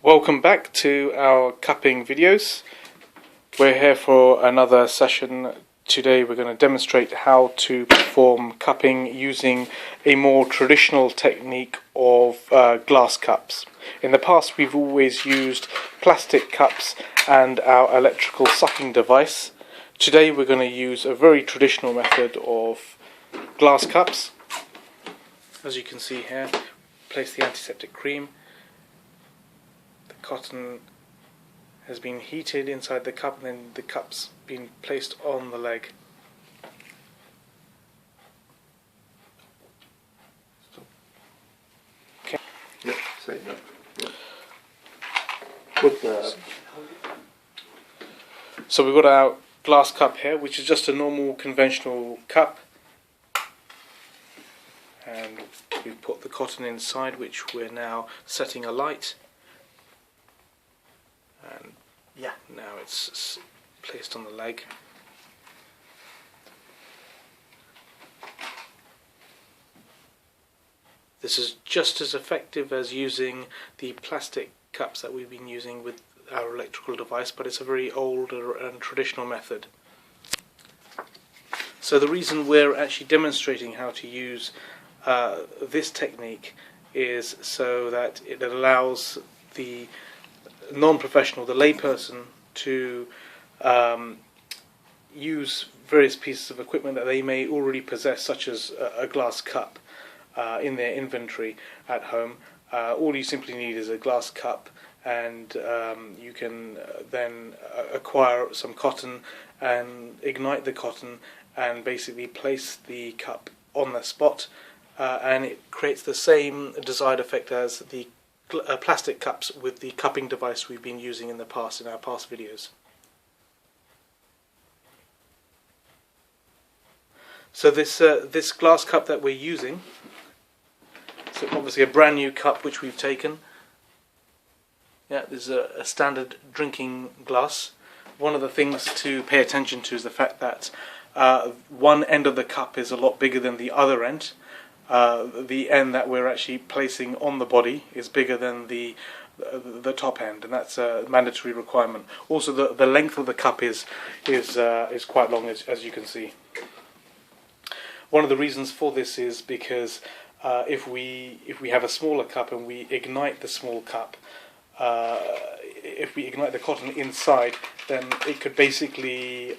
Welcome back to our cupping videos. We're here for another session. Today we're going to demonstrate how to perform cupping using a more traditional technique of glass cups. In the past we've always used plastic cups and our electrical sucking device. Today we're going to use a very traditional method of glass cups. As you can see here, place the antiseptic cream. Cotton has been heated inside the cup and then the cup's been placed on the leg. Okay. Yep, say that. Yep. With the So we've got our glass cup here, which is just a normal conventional cup. And we've put the cotton inside, which we're now setting alight. And yeah, now it's placed on the leg. This is just as effective as using the plastic cups that we've been using with our electrical device, but it's a very older and traditional method. So the reason we're actually demonstrating how to use this technique is so that it allows the non-professional, the layperson, to use various pieces of equipment that they may already possess, such as a glass cup in their inventory at home. All you simply need is a glass cup, and you can then acquire some cotton and ignite the cotton and basically place the cup on the spot, and it creates the same desired effect as the plastic cups with the cupping device we've been using in the past, in our past videos. So this glass cup that we're using, so obviously a brand new cup which we've taken. Yeah, this is a standard drinking glass. One of the things to pay attention to is the fact that one end of the cup is a lot bigger than the other end. The end that we're actually placing on the body is bigger than the top end, and that's a mandatory requirement. Also, the length of the cup is quite long, as you can see. One of the reasons for this is because if we have a smaller cup and we ignite the small cup, if we ignite the cotton inside, then it could basically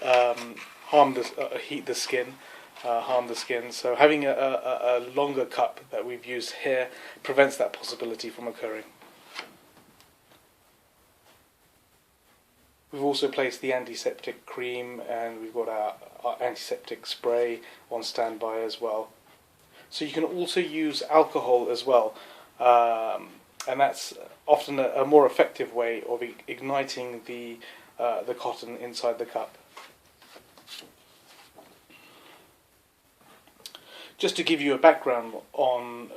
heat the skin. Harm the skin. So having a longer cup that we've used here prevents that possibility from occurring. We've also placed the antiseptic cream, and we've got our antiseptic spray on standby as well. So you can also use alcohol as well, and that's often a more effective way of igniting the cotton inside the cup. Just to give you a background on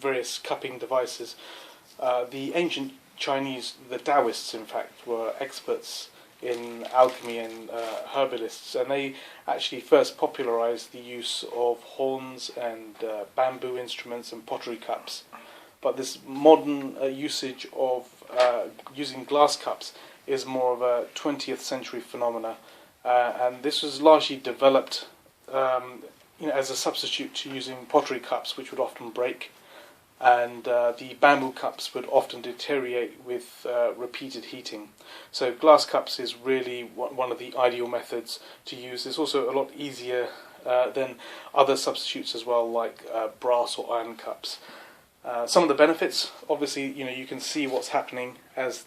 various cupping devices, the ancient Chinese, the Taoists in fact, were experts in alchemy and herbalists, and they actually first popularized the use of horns and bamboo instruments and pottery cups. But this modern usage of using glass cups is more of a 20th century phenomena, and this was largely developed as a substitute to using pottery cups, which would often break, and the bamboo cups would often deteriorate with repeated heating. So glass cups is really one of the ideal methods to use. It's also a lot easier than other substitutes as well, like brass or iron cups. Some of the benefits, obviously, you can see what's happening as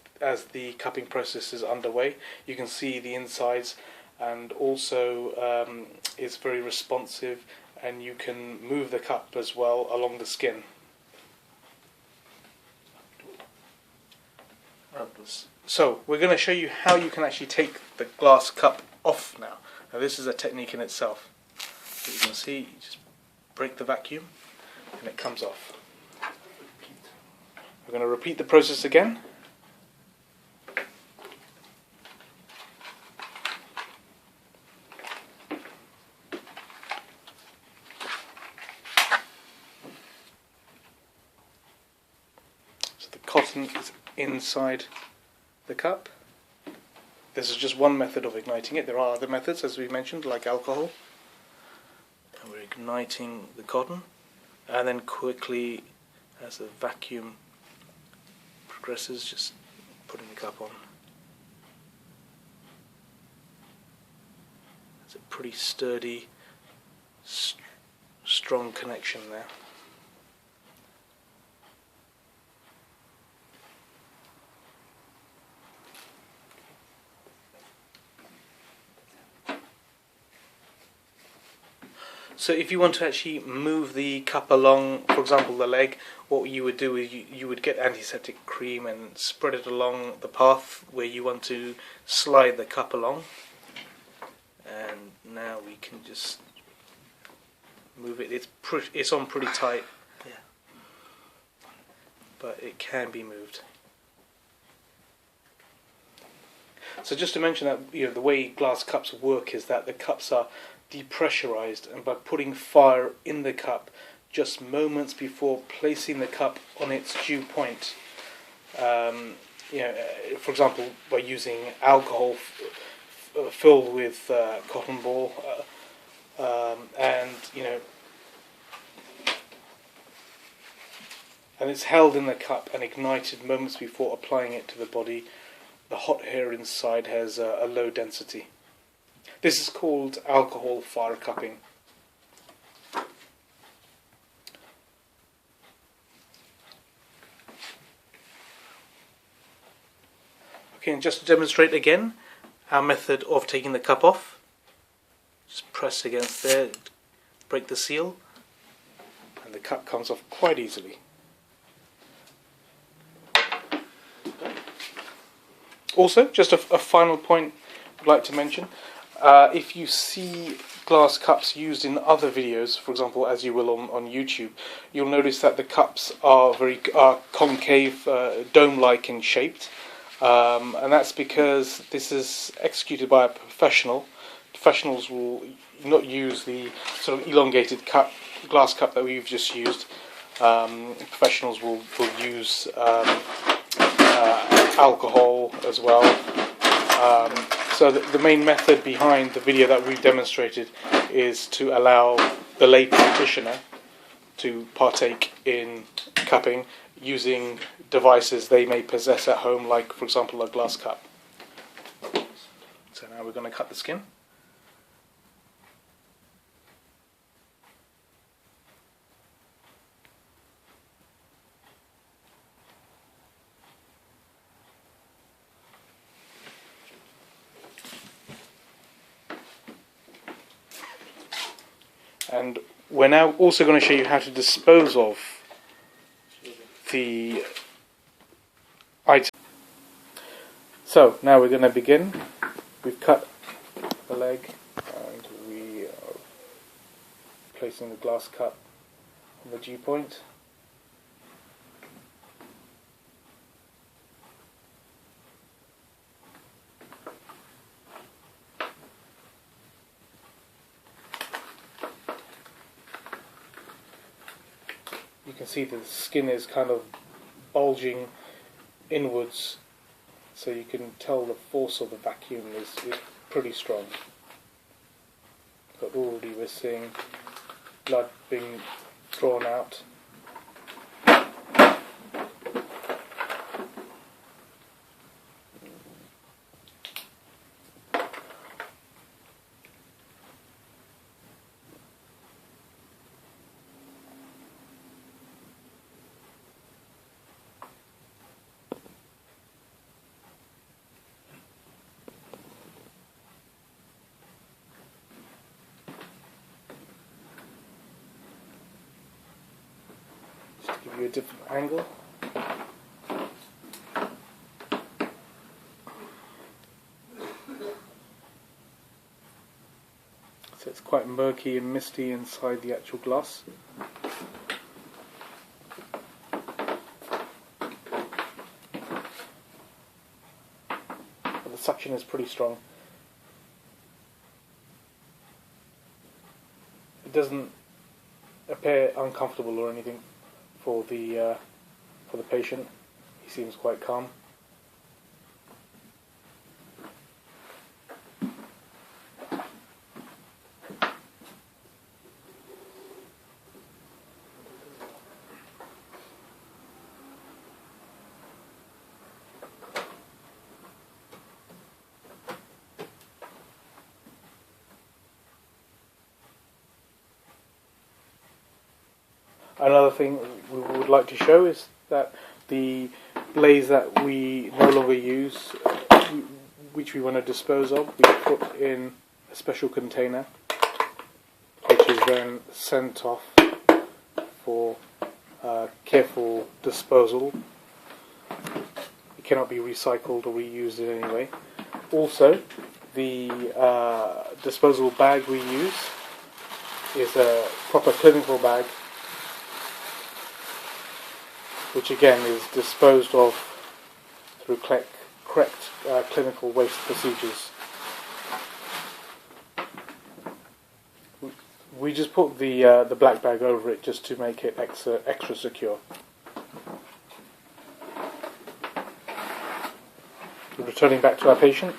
the cupping process is underway. You can see the insides, and also it's very responsive, and you can move the cup as well along the skin. So we're going to show you how you can actually take the glass cup off now. Now this is a technique in itself. As you can see, you just break the vacuum and it comes off. We're going to repeat the process again. So the cotton is inside the cup. This is just one method of igniting it. There are other methods, as we mentioned, like alcohol. And we're igniting the cotton, and then quickly, as the vacuum progresses, just putting the cup on. It's a pretty sturdy, strong connection there. So if you want to actually move the cup along, for example the leg, what you would do is you would get antiseptic cream and spread it along the path where you want to slide the cup along. And now we can just move it. It's on pretty tight, yeah, but it can be moved. So just to mention that, the way glass cups work is that the cups are depressurized, and by putting fire in the cup just moments before placing the cup on its dew point, for example, by using alcohol filled with cotton ball, and it's held in the cup and ignited moments before applying it to the body, the hot air inside has a low density. This is called alcohol fire cupping. Okay, and just to demonstrate again our method of taking the cup off, just press against there, break the seal, and the cup comes off quite easily. Also, just a final point I'd like to mention. If you see glass cups used in other videos, for example, as you will on YouTube, you'll notice that the cups are very concave, dome-like in shaped, and that's because this is executed by a professional. Professionals will not use the sort of elongated glass cup that we've just used. Professionals will use alcohol as well. So the main method behind the video that we've demonstrated is to allow the lay practitioner to partake in cupping using devices they may possess at home, like, for example, a glass cup. So now we're going to cut the skin. And we're now also going to show you how to dispose of the item. So now we're going to begin. We've cut the leg and we are placing the glass cup on the dew point. You can see the skin is kind of bulging inwards, so you can tell the force of the vacuum is pretty strong. But already we're seeing blood being drawn out. Just to give you a different angle. So it's quite murky and misty inside the actual glass. But the suction is pretty strong. It doesn't appear uncomfortable or anything for the patient. He seems quite calm. Another thing we would like to show is that the blaze that we no longer use, which we want to dispose of, we put in a special container, which is then sent off for careful disposal. It cannot be recycled or reused in any way. Also, the disposable bag we use is a proper clinical bag, which again is disposed of through correct clinical waste procedures. We just put the black bag over it just to make it extra secure. Returning back to our patient.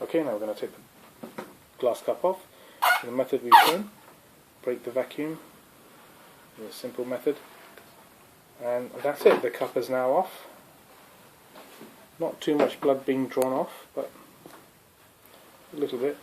Okay, now we're going to take the glass cup off. The method we've shown, break the vacuum, a simple method, and that's it. The cup is now off. Not too much blood being drawn off, but a little bit.